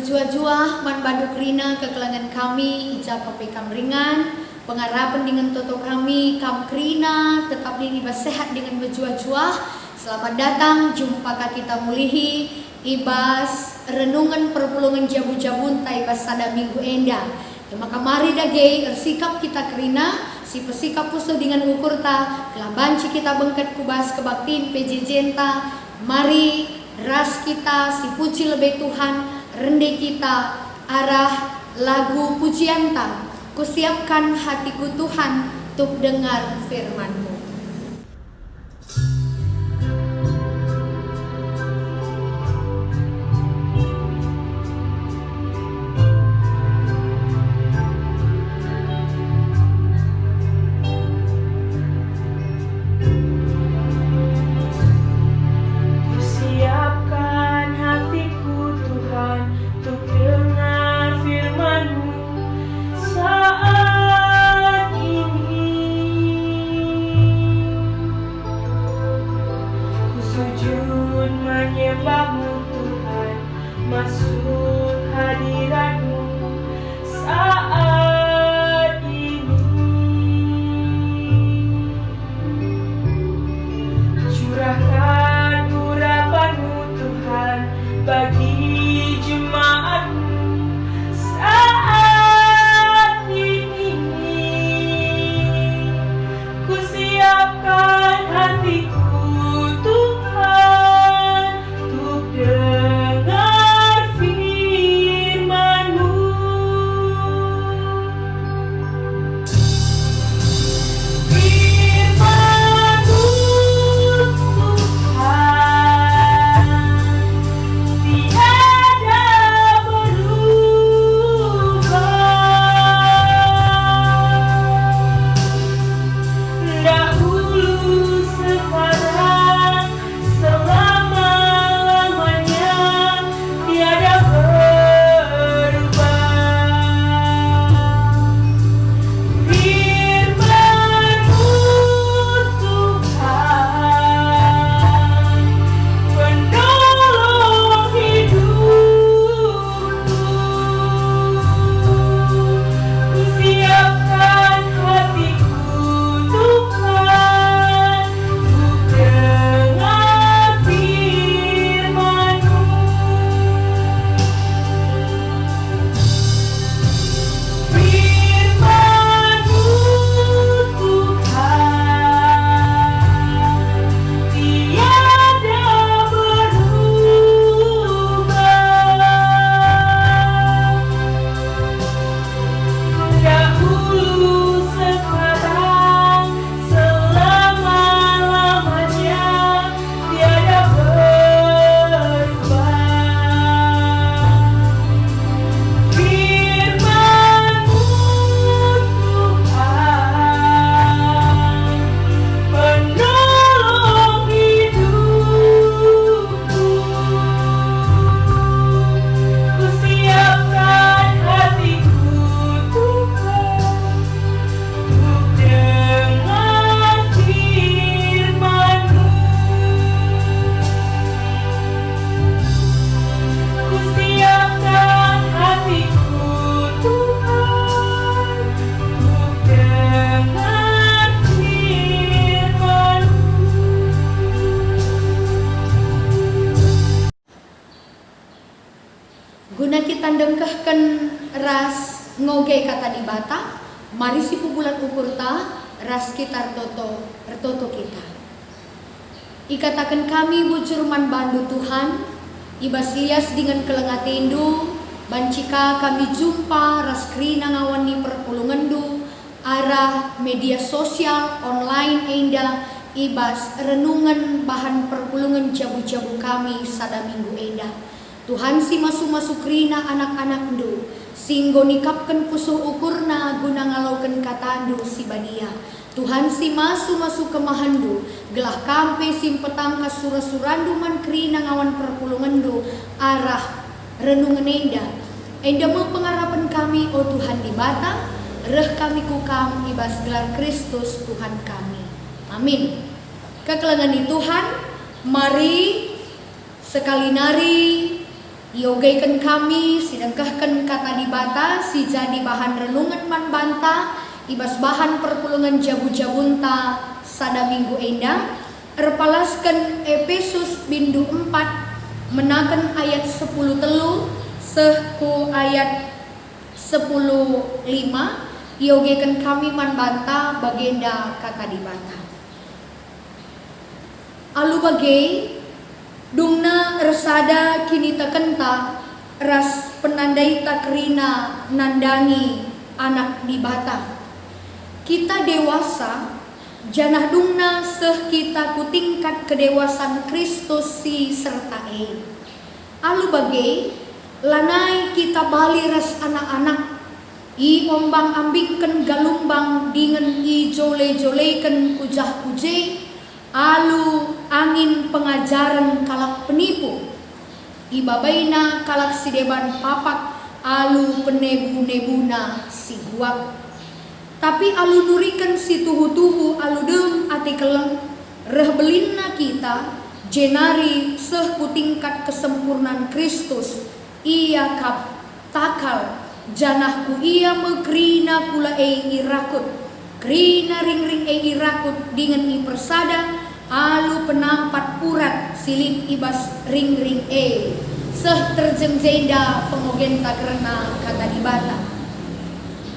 Bejua-jua man banduk rina kekelangan kami ijab pape kam ringan pengarapan dengan toto kami kam krina tetap diri sehat dengan bejua-jua. Selamat datang jumpa kita mulihi ibas renungan perpulungan jabu-jabun ibas sada minggu enda. Ya maka mari dagei ersikap kita krina si pesikap puso dengan ukur ta kelabanci kita bengket kubas kebaktin PJJ-ta. Mari ras kita si puji lebih Tuhan rendah kita arah lagu pujian ta. Kusiapkan hatiku Tuhan untuk dengar firman-Mu. Guna kita dengkehkan ras ngoge kata di bata, mari si bulan ukur ta ras kita ertoto kita. Ikatakan kami bujurman bandu Tuhan, ibas lias dengan kelengat indu, bancika kami jumpa ras krina ngawan di perpulungan du, arah media sosial online enda, ibas renungan bahan perpulungan jabu-jabu kami sada minggu enda. Tuhan si masuk rina anak-anak du, singgo nikapkan pusuh ukurna guna ngalaukan katandu si badia. Tuhan si masuk kemahandu, gelah kampe sim petangkas surah-surandu man krina ngawan perpulungan du, arah renungan enda mau pengharapan kami, oh Tuhan di bata, reh kami kukam ibas gelar Kristus Tuhan kami. Amin. Kekelangan di Tuhan, mari sekali nari Iogaikan kami sidangkahkan kata dibata si jadi bahan renungan man banta ibas bahan perpulungan jabu-jabunta sada minggu enda erpalaskan Efesus bindu 4 menakan ayat 10 telu sehku ayat 10:5 iogaikan kami man banta bagenda kata dibata alu bagai dungna ersada kini takenta ras penandai takrina nandangi anak dibata kita dewasa janah dungna seh kita ku tingkat kedewasaan Kristus si serta alu bagai lanai kita bali ras anak-anak i ombang ambikkan galumbang dengan i jole-jolekan kujah kuje alu angin pengajaran kalak penipu ibabaina kalak sideban papak alu penebu-nebuna si guak tapi alu nurikan si tuhu-tuhu alu dem ati keleng reh belinna kita jenari seh tingkat kesempurnaan Kristus ia kap takal janahku ia mekrina kula irakut krina ring-ring irakut dengan i persada alu penampat urat silip ibas ring-ring seh terjengjenda pengogenta karena kata dibata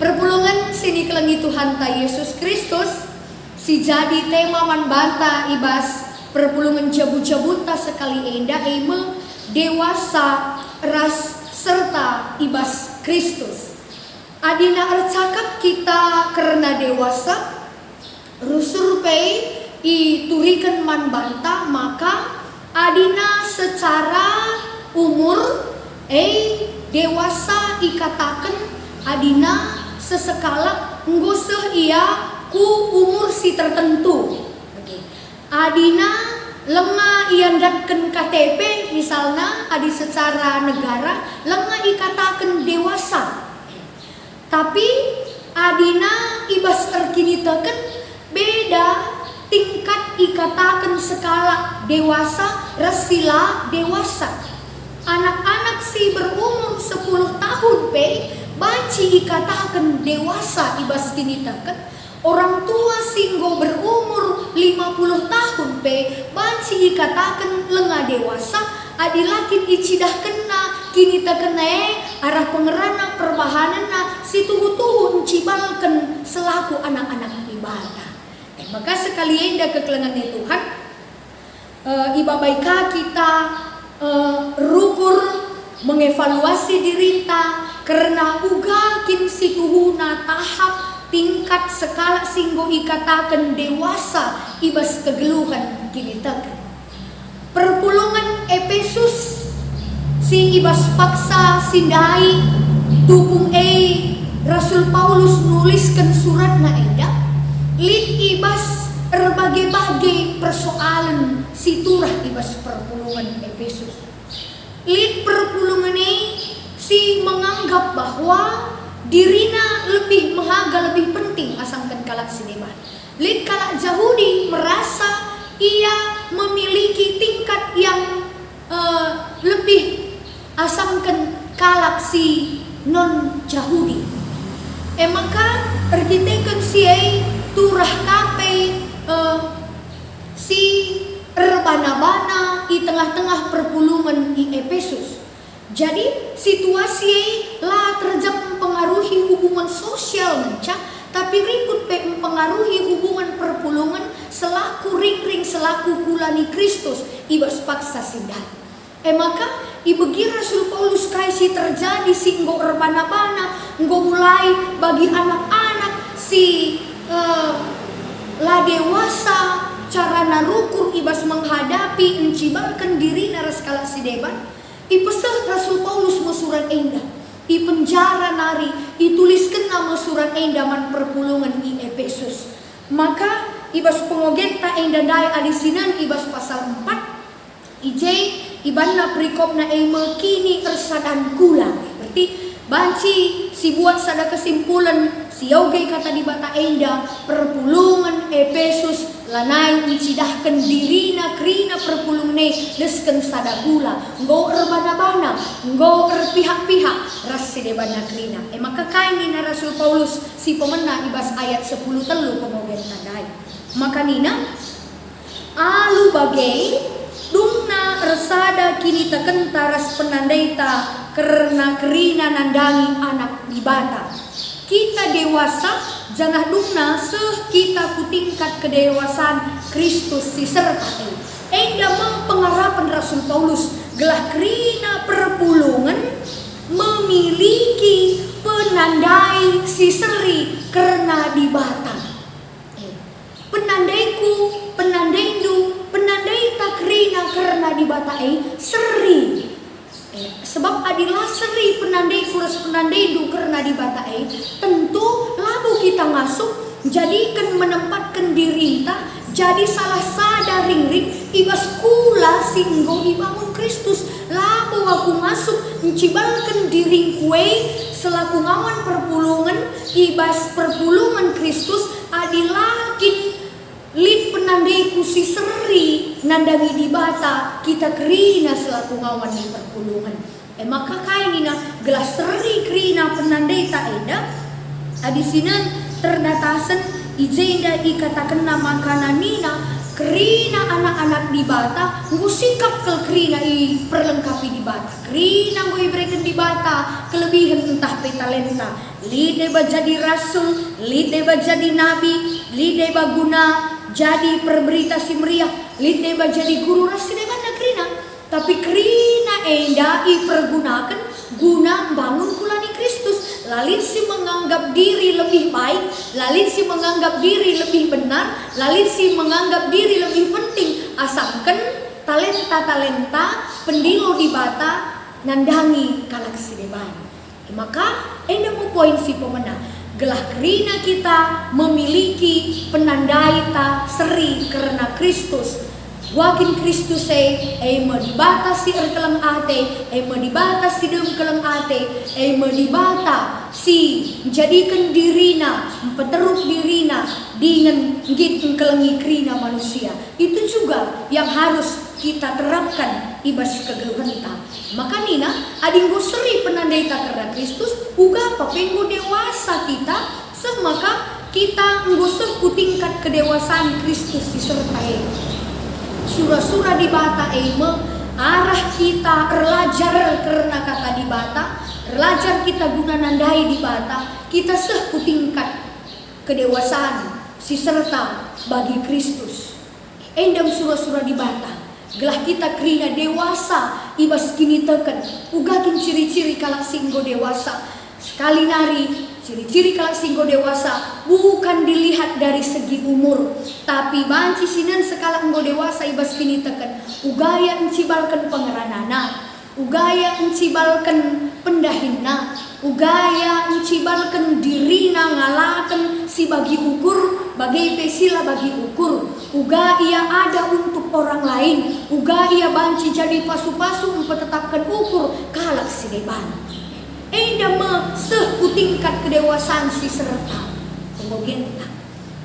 perpulungan sini kelengi Tuhan ta Yesus Kristus si jadi tema man banta ibas perpulungan jabu-jabunta sekali enda dewasa ras serta ibas Kristus adina ercakap kita karena dewasa rusurpei iturikan man banta maka adina secara umur dewasa ikatakan adina sesekala nguseh ia ku umur si tertentu adina lenga iandatkan KTP misalnya adi secara negara lenga ikatakan dewasa tapi adina ibas terkinitakan beda tingkat ikatakan skala dewasa resila dewasa anak-anak si berumur 10 tahun banci ikatakan dewasa ibas kinitakan orang tua singgo berumur 50 tahun banci ikatakan lenga dewasa adilakin icidah kena kini tak kena arah pengerana perbahanana si tuhu-tuhu encibalkan selaku anak-anak ibadah maka sekali enda kekelengan Tuhan ibabaika kita rukur mengevaluasi dirita karena uga kin si tuhuna tahap tingkat skala singgo ikatakan dewasa ibas kegeluhan kini takan perpulungan Efesus si ibas paksa sindai dukung Rasul Paulus nuliskan surat na eda lid ibas berbagai-bagai persoalan si turah ibas perpulungan Efesus lid perpulungan si menganggap bahwa dirina lebih mahaga lebih penting asangkan kalak sineman lid kalak Yahudi merasa ia memiliki tingkat yang lebih asangkan kalak si non Yahudi maka perkitekan si turah kape si rebana-bana di tengah-tengah perpulungan di Efesus jadi situasi lah terjadi mempengaruhi hubungan sosial mencak tapi rikut mempengaruhi hubungan perpulungan selaku ring-ring selaku kulani Kristus ibas paksa sindan maka ibegi Rasul Paulus kaisi terjadi singgo rebana-bana nggo mulai bagi anak-anak si la dewasa cara narukur ibas menghadapi encibalkan diri naras kala si deban ipesah Rasul Paulus musuran enda i penjara nari ituliskan nama surat enda man perpulungan i Efesus maka ibas pengogenta enda dai adisinan ibas pasal 4 ibanna prikopna kini ersadan kula berarti banci si buat sada kesimpulan si yoge kata di bata enda perpulungan Efesus lanai uncidahkan dirina krina perpulungne desken sadagula nggo erbana-bana nggo erpihak-pihak raside bana krina. Maka kaini na Rasul Paulus si pemena ibas ayat 10 telu pemogen tandai. Maka nina alu bagai dumna resada kini tekentaras penandaita karena kerina nandangi anak dibata. Kita dewasa jangan dumna seh kita kutingkat kedewasaan Kristus si serta enda pengharapan Rasul Paulus gelah kerina perpulungan memiliki penandai si seri karena dibata. Penandaiku, penandaindu, penandai takrina karena dibata seri. Sebab adilah seri penandai kuras penandaidu karena dibata tentu labu kita masuk jadikan menempatkan dirinta jadi salah sada ringrik ibas kula singgo dibangun Kristus labu aku masuk mencibalkan diring kue selaku ngawan perpulungan ibas perpulungan Kristus adilakin lid penandaiku si seri nandangi dibata kita kerina selaku ngawan di perpulungan. Maka kainina gelas seri kerina penandai tak eda adisinan terdatasan ijenda ikatakan nama kananina kerina anak-anak dibata ngusikap ke kerina i perlengkapi dibata kerina gue berikan dibata kelebihan entah petalenta lide ba jadi rasul lide ba jadi nabi lide ba guna jadi perberita si meriah lide ba jadi guru rasi debana kerina tapi kerina enda dipergunakan guna bangun kulani Kristus lalit si menganggap diri lebih baik lalit si menganggap diri lebih benar lalit si menganggap diri lebih penting asalkan talenta-talenta pendilo dibata nandangi kalak si deban. Maka enda mu poin si pemenang gelah kerina kita memiliki penandai ta seri karena Kristus wakin Kristus dibatasi erkelang ate dibatasi dem kelang ate dibata si jadikan dirina peteruk dirina dengan git kelengi krina manusia itu juga yang harus kita terapkan ibas kegeluhan kita. Maka nina adinggo seri penandai ta karena Kristus uga papenggo dewasa kita semaka kita nggosoh kutingkat kedewasaan Kristus disertai surah-surah dibata arah kita belajar karena kata dibata belajar kita guna nandai dibata kita seh kutingkat kedewasaan si serta bagi Kristus endam surah-surah dibata gelah kita kerina dewasa ibas kini teken ugakin ciri-ciri kalak singgo dewasa sekali nari ciri-ciri kalak singgo dewasa bukan dilihat dari segi umur tapi banci sinan sekala enggo dewasa ibas kini teken ugaya encibalkan pengeranana ugaya encibalkan pendahina ugaya encibalkan dirina ngalakan si bagi ukur bagai pesila bagi ukur uga ia ada untuk orang lain uga ia banci jadi pasu-pasu mempertetapkan ukur kalak si deban enda seh kutingkat kedewasaan si serta pembagian kita.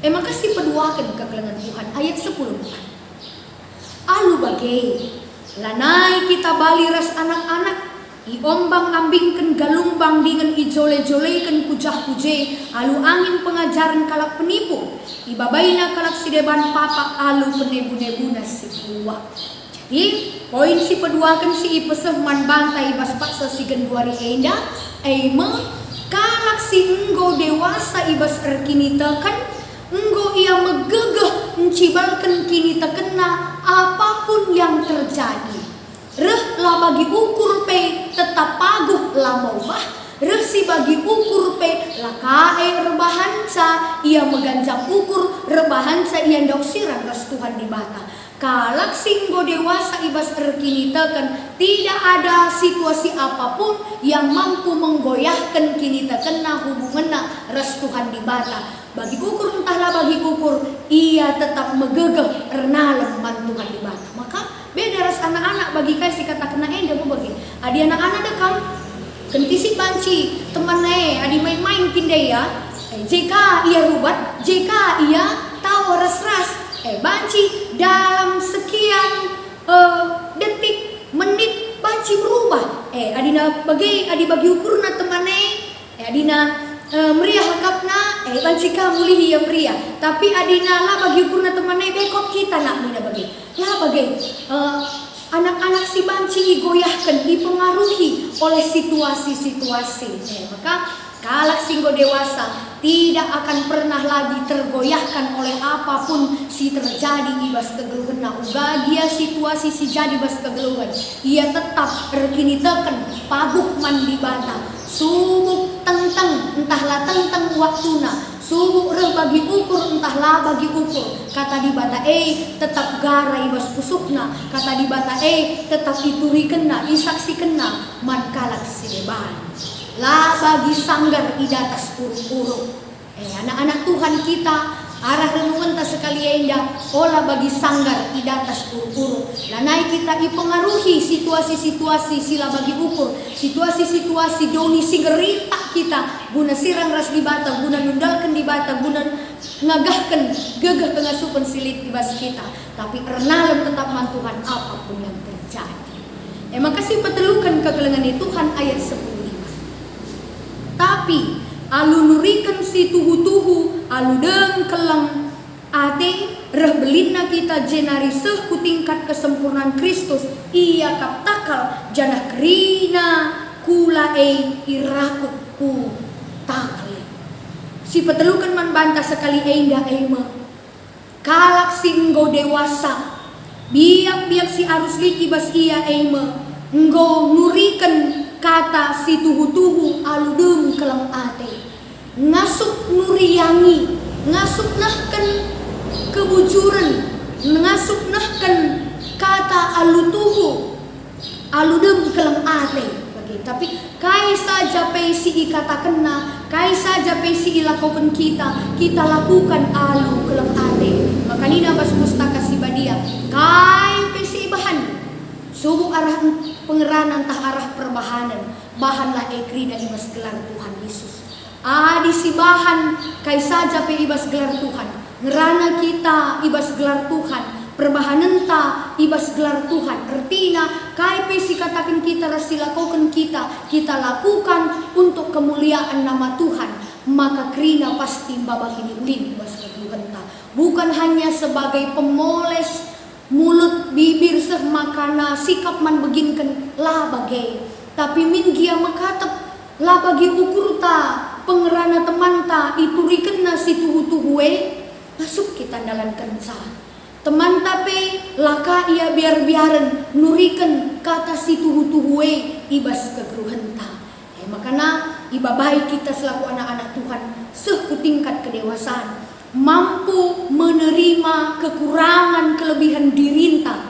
Maka si peduakan kekelengan Tuhan ayat 10 alu bagai lanai kita bali ras anak-anak iombang ambingkan galumbang dengan ijole-jolekan kujah-kuje alu angin pengajaran kalak penipu ibabaina kalak si deban papa alu penebu-nebuna si kuwa. Jadi poin si peduakan si ipeseh man bantai bas paksa si genduari enda kalak si enggo dewasa ibas erkini tekan enggo ia megegeh mencibalkan kini tekena apapun yang terjadi reh lah bagi ukur pe tetap paguh lah mau bah reh si bagi ukur pe lah kae rebahansa ia meganjak ukur rebahansa ia ndok sirang ras Tuhan di bata kalak singgo dewasa ibas erkini teken tidak ada situasi apapun yang mampu menggoyahkan kini tekena hubunganna ras Tuhan di bata bagi ukur entahlah bagi ukur ia tetap megegeh ernalem man Tuhan di bata. Maka beda ras anak-anak bagi kasih kata kena enda mau bagi adi anak-anak dekam kentisi banci teman adi main-main pindai ya jika ia rubat jika ia tahu ras-ras banci dalam sekian detik menit banci berubah adina bagi ukurna temane adina meriah hakapna banci kamu lihi yang meriah tapi adina lah bagi ukurna temane bekot kita nak mina bagi lah bagi anak-anak si banci digoyahkan dipengaruhi oleh situasi-situasi maka kalak singgo dewasa tidak akan pernah lagi tergoyahkan oleh apapun si terjadi ibas kegeluhan uga dia situasi si jadi bas kegeluhan ia tetap rekini teken paguh mandi bata subuk tentang entahlah tentang waktuna subuk reh bagi ukur entahlah bagi ukur kata di bata tetap gara ibas pusukna kata di bata tetap ituri kena isaksi kena man kalak si deban lah bagi sanggar idatas uruk-uruk anak-anak Tuhan kita arah renungan tak sekali indah olah bagi sanggar idatas uruk-uruk lanai kita dipengaruhi situasi-situasi sila bagi ukur situasi-situasi doni singerita kita guna sirang ras di bata guna nundalkan di bata guna ngagahkan gegah pengasupan silit di bas kita tapi ernalam tetap mantuhan apapun yang terjadi makasih petelukan kegelengan Tuhan ayat 10 tapi alu nurikan si tuhu-tuhu alu deng kelang ate reh belina kita jenari ku tingkat kesempurnaan Kristus ia kap takal janah kerina kula irakut ku takal si petelukan man bantah sekali indah ema kalak singgo dewasa biak-biak si arus liki bas ia ema nggo nurikan kata si tuhu-tuhu aludum kelam ate ngasuk nuriyangi ngasuk nahkan kebujuran ngasuk nahkan kata alutuhu aludum kelam ate bagi tapi kai saja pesi ikata kena kai saja pesi ilakukan kita lakukan alu kelam ate makanya bas pustaka si badia kai pesi bahan subuh arah pengeranan tah arah perbahanan bahanlah ekrina ibas gelar Tuhan Yesus adi si bahan kai saja pe ibas gelar Tuhan ngerana kita ibas gelar Tuhan perbahanan ta ibas gelar Tuhan artinya kai pe si katakan kita rasilakukan kita lakukan untuk kemuliaan nama Tuhan maka krina pasti babak ini ulin ibas kegeluhan ta bukan hanya sebagai pemoles mulut bibir seh makana sikap man beginkan lah bagai tapi min gia makatap lah bagi ukur ta pengerana teman ta iturikan nasi tuhu-tuhuwe masuk kita dalam kensa teman tapi laka ia biar-biaran nurikan kata si tuhu-tuhuwe ibas kegeruhan ta makana ibabai kita selaku anak-anak Tuhan seh ku tingkat kedewasaan mampu menerima kekurangan kelebihan dirinta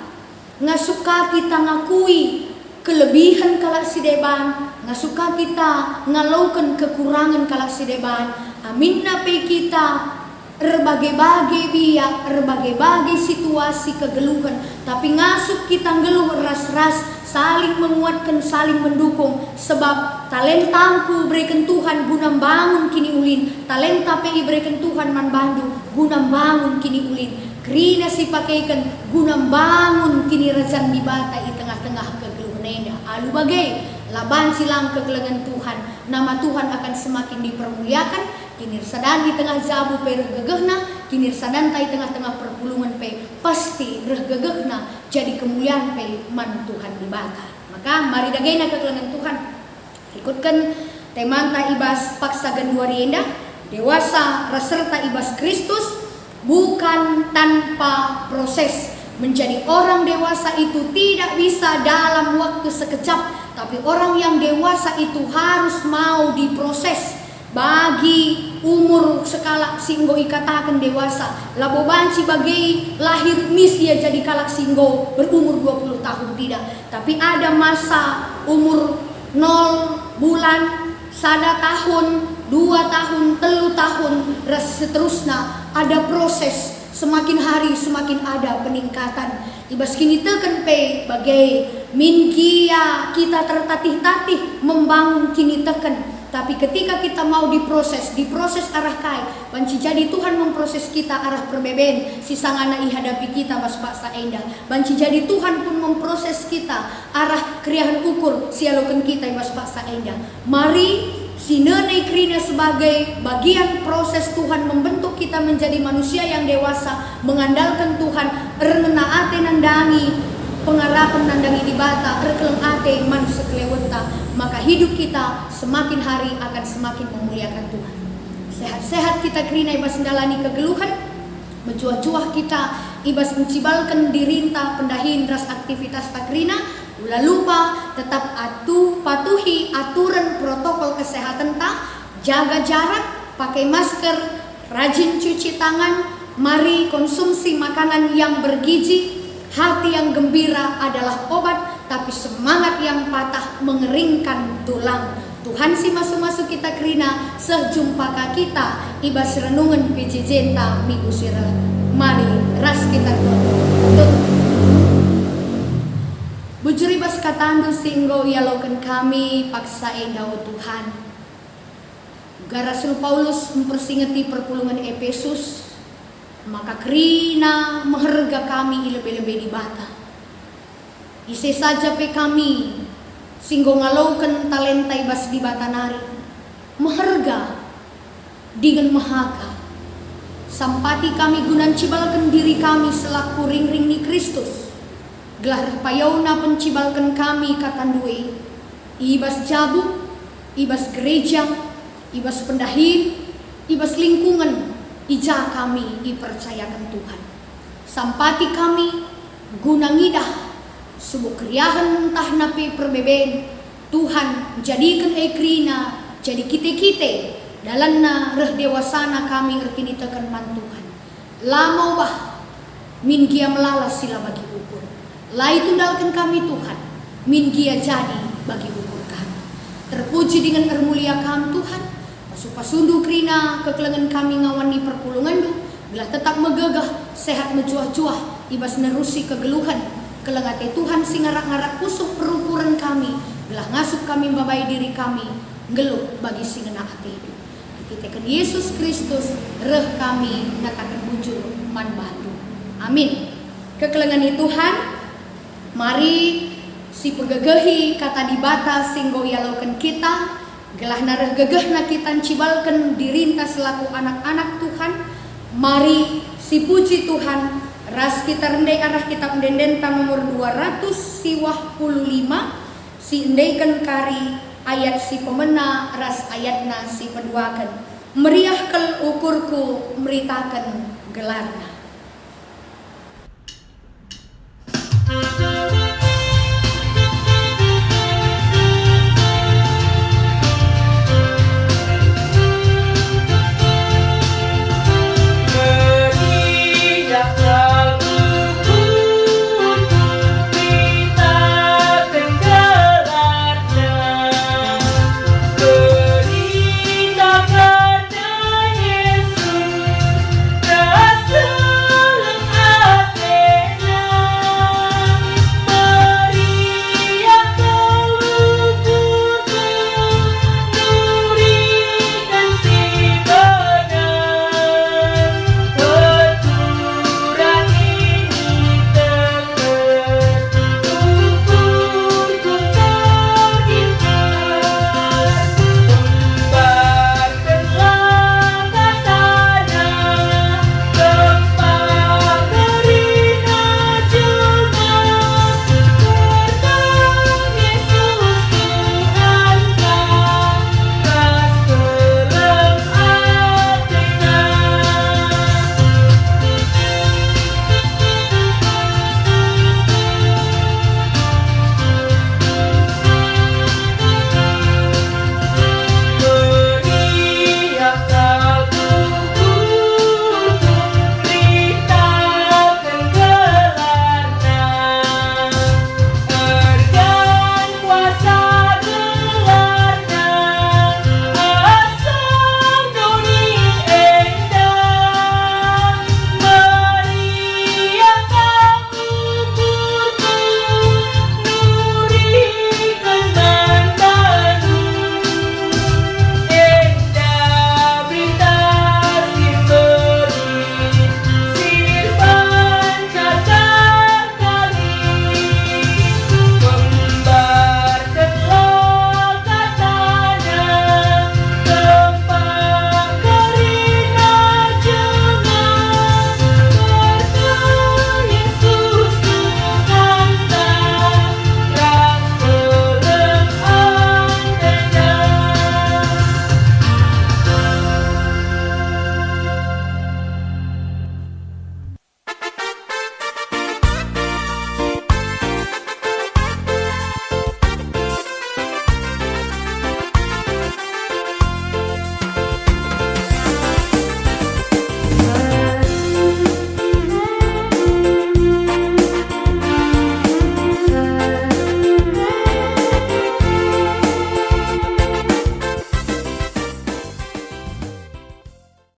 ngasuka kita ngakui kelebihan kalak si deban ngasuka kita ngalaukan kekurangan kalak si deban amin nape kita berbagai-bagai biak berbagai-bagai situasi kegeluhan tapi ngasuk kita ngeluh ras-ras saling menguatkan saling mendukung sebab talentaku berikan Tuhan guna bangun kini ulin talenta PI berikan Tuhan man bandu guna bangun kini ulin krina si pakaikan guna bangun kini rezan di bata di tengah-tengah kegeluhan enda alu bagai laban silang kegelengan Tuhan nama Tuhan akan semakin dipermuliakan kinir sadan di tengah zabu pe regegehna kinir sadan tai tengah-tengah perpulungan pe pasti regegehna jadi kemuliaan pe man Tuhan di bata maka mari dagena kegelengan Tuhan ikutkan temanta ibas paksa ganduari indah dewasa raserta ibas Kristus bukan tanpa proses menjadi orang dewasa itu tidak bisa dalam waktu sekejap tapi orang yang dewasa itu harus mau diproses bagi umur sekala singgo ikatakan dewasa labo banci bagi lahir mis ia jadi kalak singgo berumur 20 tahun tidak tapi ada masa umur 0 bulan 1 tahun 2 tahun 3 tahun seterusnya ada proses semakin hari semakin ada peningkatan ibas kini teken pe bagai min gia kita tertatih-tatih membangun kini teken Tapi ketika kita mau diproses arah kai, banci jadi Tuhan memproses kita arah perbeben, si sangana ihadapi kita bas paksa endah. Banci jadi Tuhan pun memproses kita arah kriahan ukur sialokan kita bas paksa endah. Mari sinenei krina sebagai bagian proses Tuhan membentuk kita menjadi manusia yang dewasa, mengandalkan Tuhan, ermenaate nandangi pengarapan nandangi di bata, erkeleng ate man sekeleweta, maka hidup kita semakin hari akan semakin memuliakan Tuhan. Sehat-sehat kita krina ibas ndalani kegeluhan, mencuah-cuah kita ibas mencibalkan dirintah pendahin ras aktivitas takrina, ulah lupa tetap patuhi aturan protokol kesehatan jaga jarak, pakai masker, rajin cuci tangan, mari konsumsi makanan yang bergizi. Hati yang gembira adalah obat, tapi semangat yang patah mengeringkan tulang. Tuhan si masuk-masuk kita krina sejumpa kita ibas renungan pijijenta minggu sira. Mari ras kita tutup. Bujur ibas katandu singgo yalokan kami paksa endaw Tuhan. Rasul Paulus mempersingati perpulungan Efesus, maka krina mengharga kami lebih-lebih di bata. Ise saja pe kami singgo ngalaukan talenta ibas di bata nari, mengharga dengan mahaga. Sampati kami gunan cibalkan diri kami selaku ring-ring ni Kristus. Gelar payona pencibalkan kami katandui ibas jabu, ibas gereja, ibas pendahin, ibas lingkungan. Ija kami dipercayakan Tuhan. Sampati kami gunangidah subuh kriahan entah napi perbeben. Tuhan jadikan ekrina jadi kite-kite dalam reh dewasana kami erkini tekan man Tuhan. Lamau bah min gia melalas sila bagi ukur. Lai tundalkan kami Tuhan, min gia jadi bagi ukur kami. Terpuji dengan ermulia kami Tuhan. Pasundu krina kekelengan kami ngawani perpulungan du, bila tetap megagah sehat mencuah-cuah ibas nerusi kegeluhan kelengate Tuhan sing ngarak-ngarak pusuk perukuran kami, bila ngasup kami babai diri kami ngeluh bagi sing ngena hati itu. Kita Yesus Kristus reh kami ngatakan bujur man bantu. Amin. Kekelengan Tuhan, mari si pegegehi kata di bata singgo yalokan kita. Gelah nareh gegeh na kita cibalkan dirinta selaku anak-anak Tuhan. Mari si puji Tuhan ras kita rendai arah kitab Dendenta nomor 255 si endaikan kari ayat si pemena ras ayatna si peduakan meriah kel ukurku meritakan gelarna.